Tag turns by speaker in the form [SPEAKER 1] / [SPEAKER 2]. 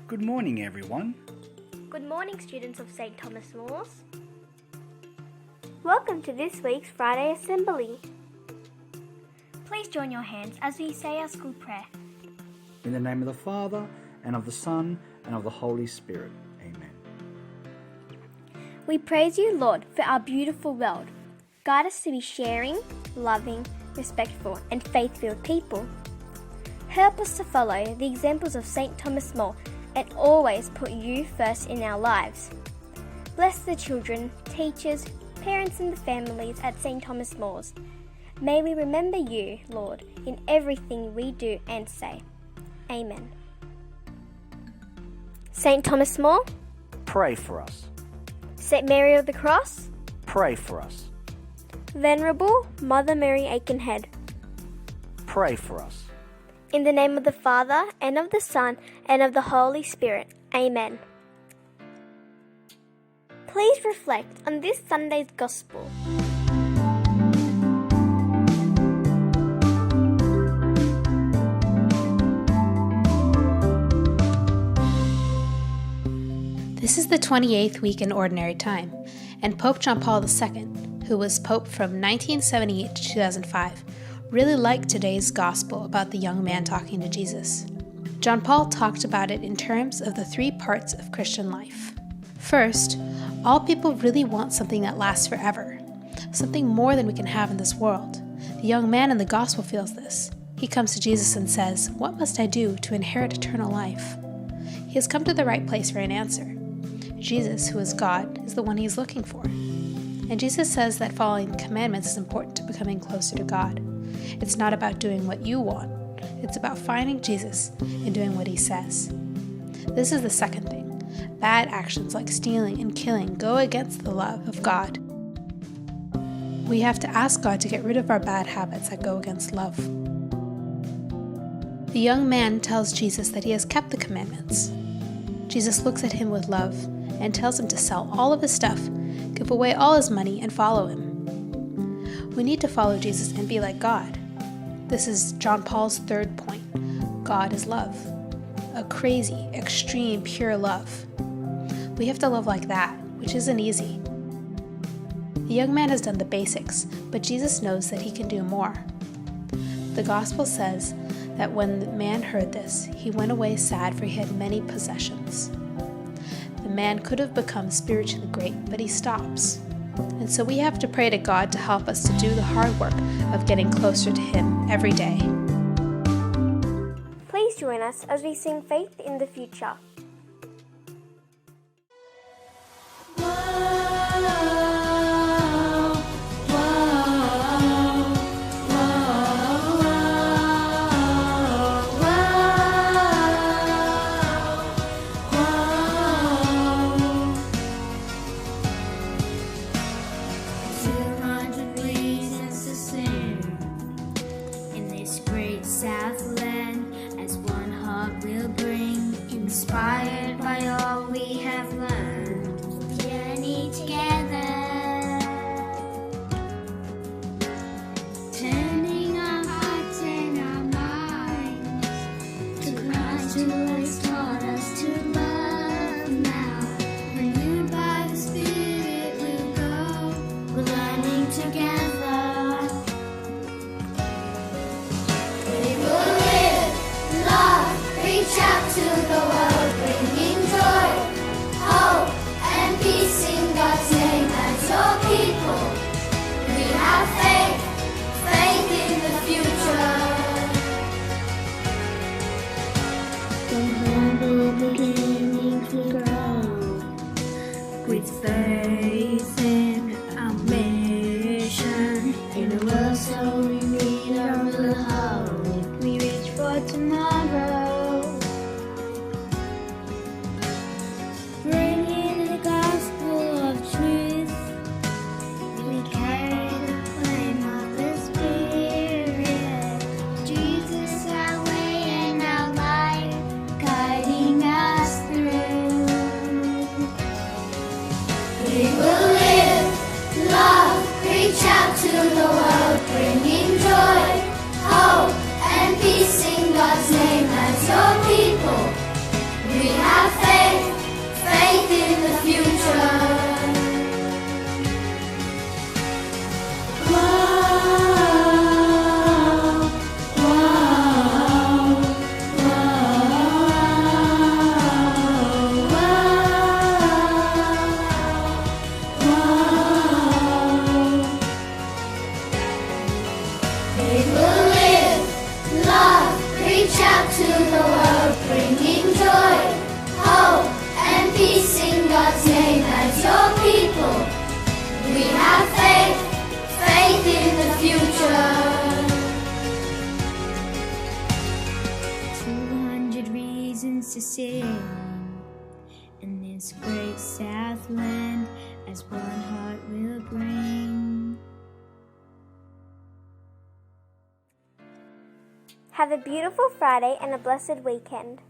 [SPEAKER 1] Good morning, everyone.
[SPEAKER 2] Good morning, students of St. Thomas More's. Welcome to this week's Friday Assembly. Please join your hands as we say our school prayer.
[SPEAKER 1] In the name of the Father, and of the Son, and of the Holy Spirit. Amen.
[SPEAKER 2] We praise you, Lord, for our beautiful world. Guide us to be sharing, loving, respectful, and faith-filled people. Help us to follow the examples of St. Thomas More and always put you first in our lives. Bless the children, teachers, parents and the families at St. Thomas More's. May we remember you, Lord, in everything we do and say. Amen. St. Thomas More,
[SPEAKER 1] Pray for us.
[SPEAKER 2] St. Mary of the Cross,
[SPEAKER 1] Pray for us.
[SPEAKER 2] Venerable Mother Mary Aikenhead.
[SPEAKER 1] Pray for us.
[SPEAKER 2] In the name of the Father, and of the Son, and of the Holy Spirit. Amen. Please reflect on this Sunday's Gospel.
[SPEAKER 3] This is the 28th week in Ordinary Time, and Pope John Paul II, who was Pope from 1978 to 2005, really liked today's Gospel about the young man talking to Jesus. John Paul talked about it in terms of the three parts of Christian life. First, all people really want something that lasts forever, something more than we can have in this world. The young man in the Gospel feels this. He comes to Jesus and says, "What must I do to inherit eternal life?" He has come to the right place for an answer. Jesus, who is God, is the one he's looking for. And Jesus says that following the commandments is important to becoming closer to God. It's not about doing what you want. It's about finding Jesus and doing what he says. This is the second thing. Bad actions like stealing and killing go against the love of God. We have to ask God to get rid of our bad habits that go against love. The young man tells Jesus that he has kept the commandments. Jesus looks at him with love and tells him to sell all of his stuff, give away all his money, and follow him. We need to follow Jesus and be like God. This is John Paul's third point. God is love. A crazy, extreme, pure love. We have to love like that, which isn't easy. The young man has done the basics, but Jesus knows that he can do more. The Gospel says that when the man heard this, he went away sad, for he had many possessions. The man could have become spiritually great, but he stops. And so we have to pray to God to help us to do the hard work of getting closer to him every day.
[SPEAKER 2] Please join us as we sing Faith in the Future.
[SPEAKER 4] Southland, as one heart will bring, inspired by all we have learned, journey together, turning our hearts and our minds to Christ who has taught us to love now. Renewed by the Spirit we'll go, we're learning together. Reach out to the world, bringing joy, hope, and peace in God's name. As your people, we have faith, faith in the future. The humble beginning to grow, with faith in our mission. In a world so in need of the hope, we reach for tomorrow. We will live. songs to sing in this great south land, as one heart will bring.
[SPEAKER 2] Have a beautiful Friday and a blessed weekend.